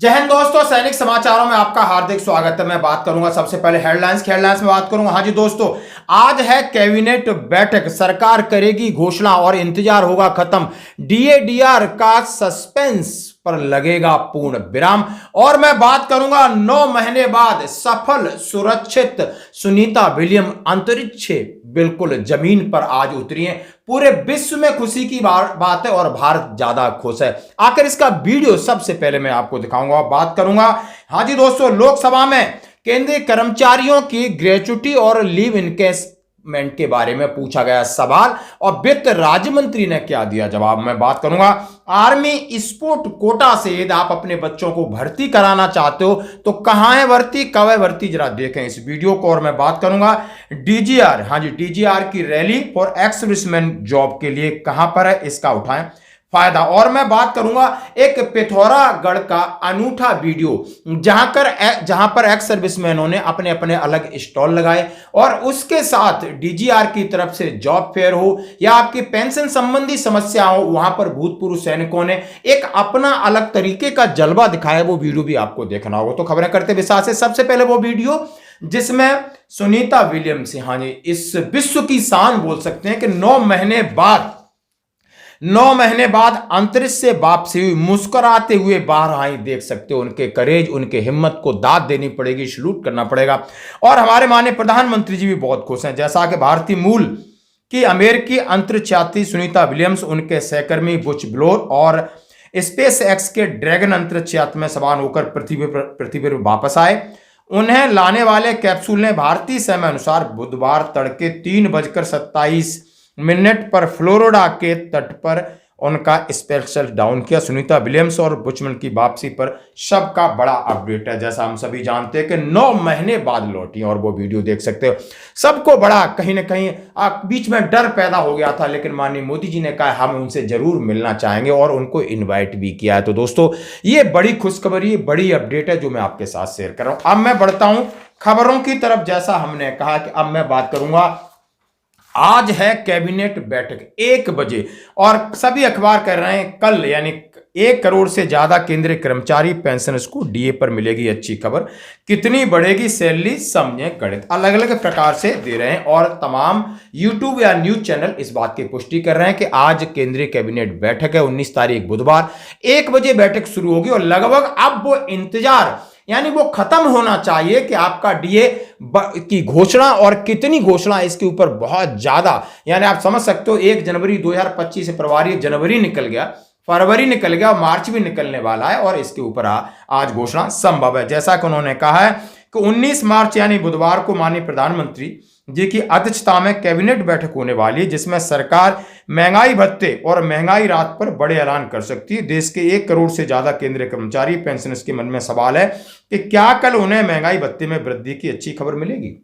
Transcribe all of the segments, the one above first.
जय हिंद दोस्तों, सैनिक समाचारों में आपका हार्दिक स्वागत है। मैं बात करूंगा सबसे पहले हेडलाइंस में बात करूंगा। हाँ जी दोस्तों, आज है कैबिनेट बैठक, सरकार करेगी घोषणा और इंतजार होगा खत्म। डीए-डीआर का सस्पेंस पर लगेगा पूर्ण विराम। और मैं बात करूंगा 9 महीने बाद सफल सुरक्षित सुनीता विलियम अंतरिक्ष बिल्कुल जमीन पर आज उतरी हैं। पूरे विश्व में खुशी की बात है और भारत ज्यादा खुश है। आखिर इसका वीडियो सबसे पहले मैं आपको दिखाऊंगा, बात करूंगा। हाँ जी दोस्तों, लोकसभा में केंद्रीय कर्मचारियों की ग्रेच्युटी और लीव इनकेसमेंट के बारे में पूछा गया सवाल और वित्त राज्य मंत्री ने क्या दिया जवाब। मैं बात करूंगा आर्मी स्पोर्ट कोटा से यदि आप अपने बच्चों को भर्ती कराना चाहते हो तो कहां है भर्ती, कब है भर्ती, जरा देखें इस वीडियो को। और मैं बात करूंगा डीजीआर, हाँ जी डीजीआर की rally for ex serviceman job के लिए कहां पर है, इसका उठाएं फायदा। और मैं बात करूंगा एक पिथौरागढ़ का अनूठा वीडियो जहां पर एक्स सर्विसमैनों ने अपने अपने अलग स्टॉल लगाए और उसके साथ डीजीआर की तरफ से जॉब फेयर हो या आपकी पेंशन संबंधी समस्या हो, वहां पर भूतपूर्व सैनिकों ने एक अपना अलग तरीके का जलवा दिखाया। वो वीडियो भी आपको देखना होगा। तो खबरें करते विस्तार से। सबसे पहले वो वीडियो जिसमें सुनीता विलियम्स, हाँ जी इस विश्व की शान बोल सकते हैं कि 9 महीने बाद अंतरिक्ष से वापसी हुई, मुस्कुराते हुए बाहर आई। देख सकते हो उनके करेज, उनके हिम्मत को दाद देनी पड़ेगी, सलूट करना पड़ेगा। और हमारे माननीय प्रधानमंत्री जी भी बहुत खुश हैं, जैसा कि भारतीय मूल की अमेरिकी अंतरिक्ष यात्री सुनीता विलियम्स, उनके सहकर्मी बुच ब्लोर और स्पेस एक्स के ड्रैगन अंतरिक्ष यात्री में सवार होकर पृथ्वी पर वापस आए। उन्हें लाने वाले कैप्सूल ने भारतीय समय अनुसार बुधवार तड़के 3:27 पर फ्लोरिडा के तट पर उनका स्पेशल डाउन किया। सुनीता विलियम्स और बुचमैन की वापसी पर सबका बड़ा अपडेट है। जैसा हम सभी जानते हैं कि 9 महीने बाद लौटी और वो वीडियो देख सकते हो। सबको बड़ा कहीं ना कहीं बीच में डर पैदा हो गया था, लेकिन माननीय मोदी जी ने कहा हम उनसे जरूर मिलना चाहेंगे और उनको इन्वाइट भी किया है। तो दोस्तों ये बड़ी खुशखबरी, बड़ी अपडेट है जो मैं आपके साथ शेयर कर रहा हूं। अब मैं बढ़ता हूं खबरों की तरफ। जैसा हमने कहा कि अब मैं बात करूंगा, आज है कैबिनेट बैठक 1 बजे और सभी अखबार कह रहे हैं कल यानी 1 करोड़ से ज्यादा केंद्रीय कर्मचारी पेंशनर्स को डीए पर मिलेगी अच्छी खबर। कितनी बढ़ेगी सैलरी, समझे गणित, अलग अलग प्रकार से दे रहे हैं और तमाम यूट्यूब या न्यूज चैनल इस बात की पुष्टि कर रहे हैं कि आज केंद्रीय कैबिनेट बैठक है। 19 तारीख बुधवार 1 बजे बैठक शुरू होगी और लगभग अब वो इंतजार यानी वो खत्म होना चाहिए कि आपका डीए की घोषणा और कितनी घोषणा, इसके ऊपर बहुत ज्यादा यानी आप समझ सकते हो 1 जनवरी 2025 से जनवरी निकल गया, फरवरी निकल गया और मार्च भी निकलने वाला है और इसके ऊपर आज घोषणा संभव है। जैसा कि उन्होंने कहा है कि 19 मार्च यानी बुधवार को माननीय प्रधानमंत्री जी की अध्यक्षता में कैबिनेट बैठक होने वाली है, जिसमें सरकार महंगाई भत्ते और महंगाई राहत पर बड़े ऐलान कर सकती है। देश के 1 करोड़ से ज्यादा केंद्रीय कर्मचारी पेंशनर्स के मन में सवाल है कि क्या कल उन्हें महंगाई भत्ते में वृद्धि की अच्छी खबर मिलेगी।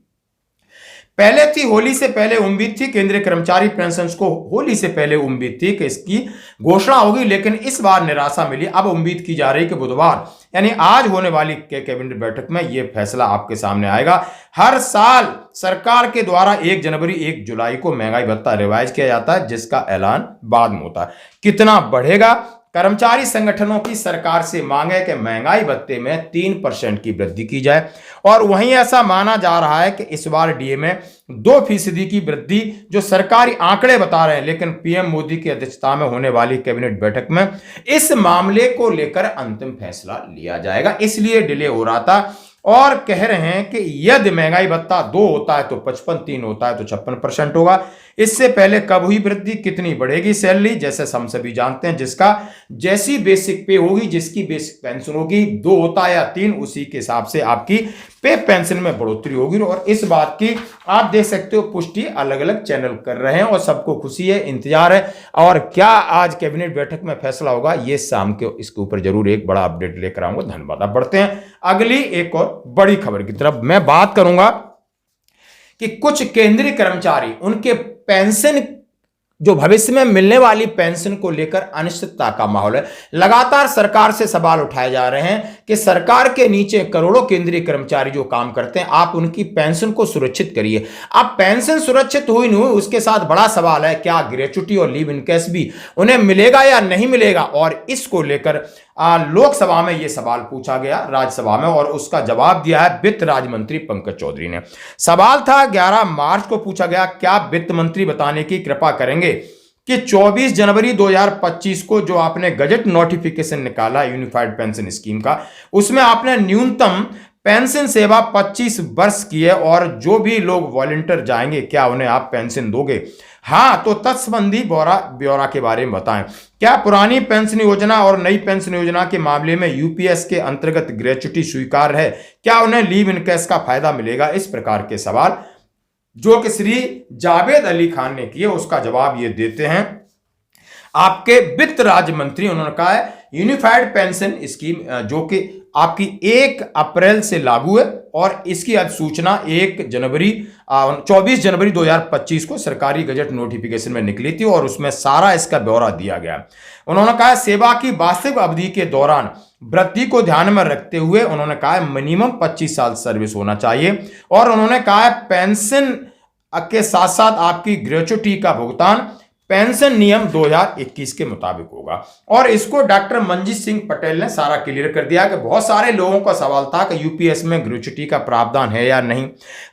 पहले थी होली से पहले उम्मीद थी, केंद्रीय कर्मचारी पेंशनर्स को होली से पहले उम्मीद थी कि इसकी घोषणा होगी, लेकिन इस बार निराशा मिली। अब उम्मीद की जा रही है कि बुधवार यानी आज होने वाली कैबिनेट बैठक में यह फैसला आपके सामने आएगा। हर साल सरकार के द्वारा 1 जनवरी 1 जुलाई को महंगाई भत्ता रिवाइज किया जाता है, जिसका ऐलान बाद में होता है। कितना बढ़ेगा, कर्मचारी संगठनों की सरकार से मांग है कि महंगाई भत्ते में 3% की वृद्धि की जाए और वहीं ऐसा माना जा रहा है कि इस बार डीए में 2% की वृद्धि जो सरकारी आंकड़े बता रहे हैं, लेकिन पीएम मोदी की अध्यक्षता में होने वाली कैबिनेट बैठक में इस मामले को लेकर अंतिम फैसला लिया जाएगा, इसलिए डिले हो रहा था। और कह रहे हैं कि यदि महंगाई भत्ता 2 होता है तो 55, 3 होता है तो 56% होगा। इससे पहले कब हुई वृद्धि, कितनी बढ़ेगी सैलरी, जैसे हम सभी जानते हैं जिसका जैसी बेसिक पे होगी, जिसकी बेसिक पेंशन होगी 2 होता है या 3, उसी के हिसाब से आपकी पे पेंशन में बढ़ोतरी होगी। और इस बात की आप देख सकते हो पुष्टि अलग अलग चैनल कर रहे हैं और सबको खुशी है, इंतजार है। और क्या आज कैबिनेट बैठक में फैसला होगा, ये शाम के इसके ऊपर जरूर एक बड़ा अपडेट लेकर आऊंगा। धन्यवाद। अब बढ़ते हैं अगली एक और बड़ी खबर की तरफ। मैं बात करूंगा कि कुछ केंद्रीय कर्मचारी उनके पेंशन जो भविष्य में मिलने वाली पेंशन को लेकर अनिश्चितता का माहौल है। लगातार सरकार से सवाल उठाए जा रहे हैं कि सरकार के नीचे करोड़ों केंद्रीय कर्मचारी जो काम करते हैं, आप उनकी पेंशन को सुरक्षित करिए। अब पेंशन सुरक्षित हुई नहीं हुई, उसके साथ बड़ा सवाल है क्या ग्रेच्युटी और लीव इनकेस भी उन्हें मिलेगा या नहीं मिलेगा। और इसको लेकर लोकसभा में यह सवाल पूछा गया, राज्यसभा में, और उसका जवाब दिया है वित्त राज्य मंत्री पंकज चौधरी ने। सवाल था 11 मार्च को पूछा गया, क्या वित्त मंत्री बताने की कृपा करेंगे कि 24 जनवरी 2025 को जो आपने गजट नोटिफिकेशन निकाला यूनिफाइड पेंशन स्कीम का, उसमें आपने न्यूनतम पेंशन सेवा 25 वर्ष की है, और जो भी लोग वॉलंटियर जाएंगे क्या उन्हें आप पेंशन दोगे? हाँ, तो तत्संबंधी ब्यौरा के बारे में बताएं। क्या पुरानी पेंशन योजना और नई पेंशन योजना के मामले में यूपीएस के अंतर्गत ग्रेच्युटी स्वीकार है? क्या उन्हें लीव इनकेस का फायदा मिलेगा? इस प्रकार के सवाल जो कि श्री जावेद अली खान ने किए, उसका जवाब ये देते हैं आपके वित्त राज्य मंत्री। उन्होंने कहा है यूनिफाइड पेंशन स्कीम जो कि आपकी 1 अप्रैल से लागू है, और इसकी अधिसूचना 24 जनवरी 2025 को सरकारी गजट नोटिफिकेशन में निकली थी, और उसमें सारा इसका ब्यौरा दिया गया। उन्होंने कहा सेवा की वास्तविक अवधि के दौरान वृद्धि को ध्यान में रखते हुए उन्होंने कहा मिनिमम 25 साल सर्विस होना चाहिए, और उन्होंने कहा पेंशन के साथ साथ आपकी ग्रेच्युटी का भुगतान पेंशन नियम 2021 के मुताबिक होगा। और इसको डॉक्टर मंजीत सिंह पटेल ने सारा क्लियर कर दिया कि बहुत सारे लोगों का सवाल था कि यूपीएस में ग्रेच्युटी का प्रावधान है या नहीं।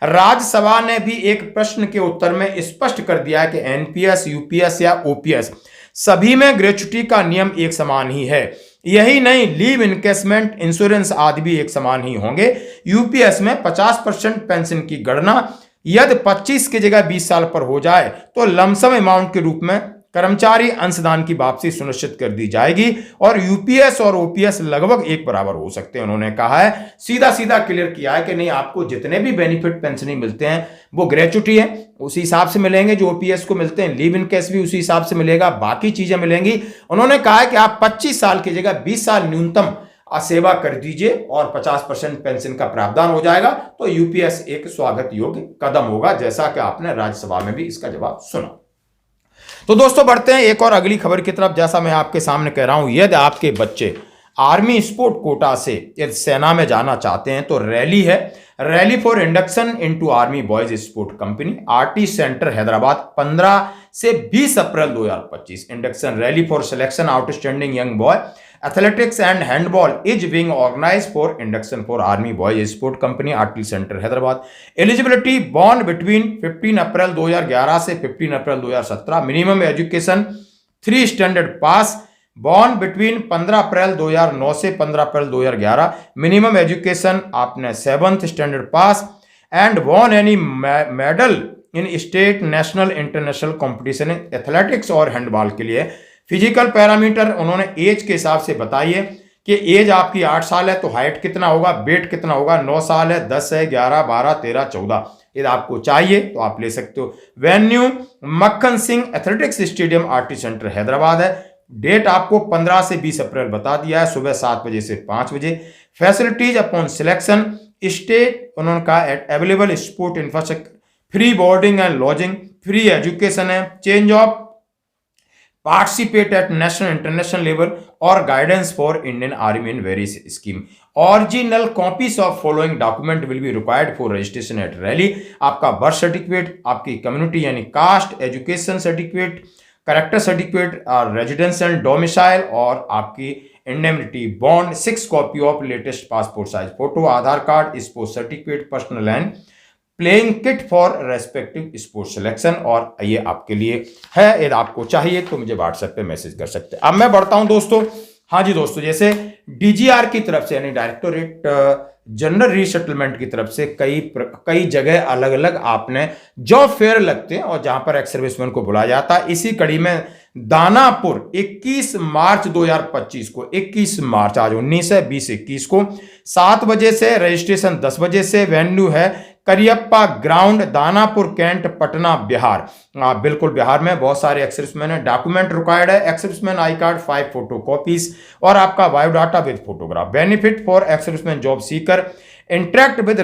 राज्यसभा ने भी एक प्रश्न के उत्तर में स्पष्ट कर दिया कि एनपीएस, यूपीएस या ओपीएस सभी में ग्रेच्युटी का नियम एक समान ही है। यही नहीं, लीव इनकेसमेंट, इंश्योरेंस आदि भी एक समान ही होंगे। यूपीएस में 50% पेंशन की गणना यदि 25 की जगह 20 साल पर हो जाए तो लमसम अमाउंट के रूप में कर्मचारी अंशदान की वापसी सुनिश्चित कर दी जाएगी, और यूपीएस और ओपीएस लगभग एक बराबर हो सकते हैं। उन्होंने कहा है सीधा सीधा क्लियर किया है कि नहीं, आपको जितने भी बेनिफिट पेंशन मिलते हैं वो ग्रेच्युटी है उसी हिसाब से मिलेंगे जो ओपीएस को मिलते हैं, लीव इन केस भी उसी हिसाब से मिलेगा, बाकी चीजें मिलेंगी। उन्होंने कहा है कि आप 25 साल की जगह 20 साल न्यूनतम सेवा कर दीजिए और 50% पेंशन का प्रावधान हो जाएगा, तो यूपीएस एक स्वागत योग्य कदम होगा, जैसा कि आपने राज्यसभा में भी इसका जवाब सुना। तो दोस्तों बढ़ते हैं एक और अगली खबर की तरफ। जैसा मैं आपके सामने कह रहा हूं, यदि आपके बच्चे आर्मी स्पोर्ट कोटा से यदि सेना में जाना चाहते हैं तो रैली है, rally for induction into army boys sport company, RT centre Hyderabad, 15 से 20 April 2025। Induction rally for selection outstanding young boy athletics and handball is being organised for induction for army boys sport company, RT centre Hyderabad. Eligibility born between 15 April 2011 से 15 April 2017। Minimum education 3 standard pass, born between 15 April 2009 से 15 April 2011। Minimum education आपने 7th standard pass, and won any medal in state, national, international competition athletics और handball के लिए। Physical parameter उन्होंने as के हिसाब से बताइए कि एज आपकी 8 साल है तो हाइट कितना होगा, वेट कितना होगा, 9 साल है, 10 है, 11, 12, 13, 14। यदि आपको चाहिए तो आप ले सकते हो। वेन्यू मक्खन Singh athletics stadium, RT centre Hyderabad है। डेट आपको 15 से 20 अप्रैल बता दिया है, सुबह 7 बजे से 5 बजे। फैसिलिटीज अपॉन सिलेक्शन स्टेट उन्होंने कहा available sport infrastructure, free boarding and lodging, free education है, chance of participate at national international level, और guidance for Indian army in various scheme. Original copies of following document will be required for registration at rally. आपका birth certificate, आपकी community यानी caste, education certificate, character certificate, residence and domicile, और आपकी indemnity bond, 6 copy of latest passport size photo, Aadhaar card, sports certificate, personal and playing kit for respective sports selection. और ये आपके लिए है, यदि आपको चाहिए तो मुझे व्हाट्सएप पे मैसेज कर सकते हैं। अब मैं बढ़ता हूं दोस्तों। हाँ जी दोस्तों, जैसे डीजीआर की तरफ से यानी डायरेक्टोरेट जनरल रीसेटलमेंट की तरफ से कई जगह अलग अलग आपने जॉब फेयर लगते हैं और जहां पर एक्स सर्विसमैन को बुलाया जाता है। इसी कड़ी में दानापुर 21 मार्च 2025 को, 21 मार्च आज 19 है, 20-21 को 7 बजे से, रजिस्ट्रेशन 10 बजे से। वेन्यू है करियप्पा ग्राउंड, दानापुर कैंट, पटना, बिहार। बिल्कुल बिहार में बहुत सारे एक्स सर्विसमैन है। डॉक्यूमेंट रिक्वायर्ड है ex serviceman I card 5 photo copies और आपका biodata with photograph. Benefit for ex serviceman job seeker, interact with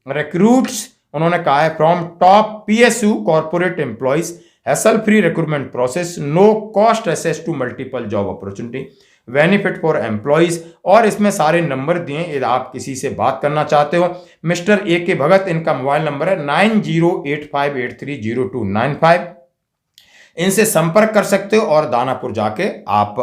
recruits उन्होंने कहा है from top PSU corporate employees, hassle free recruitment process, no cost access to multiple job opportunity, benefit for employees. और इसमें सारे number दिए, यदि आप किसी से बात करना चाहते हो, मिस्टर ए के भगत, इनका मोबाइल नंबर है 9085830295, इनसे संपर्क कर सकते हो और दानापुर जाके आप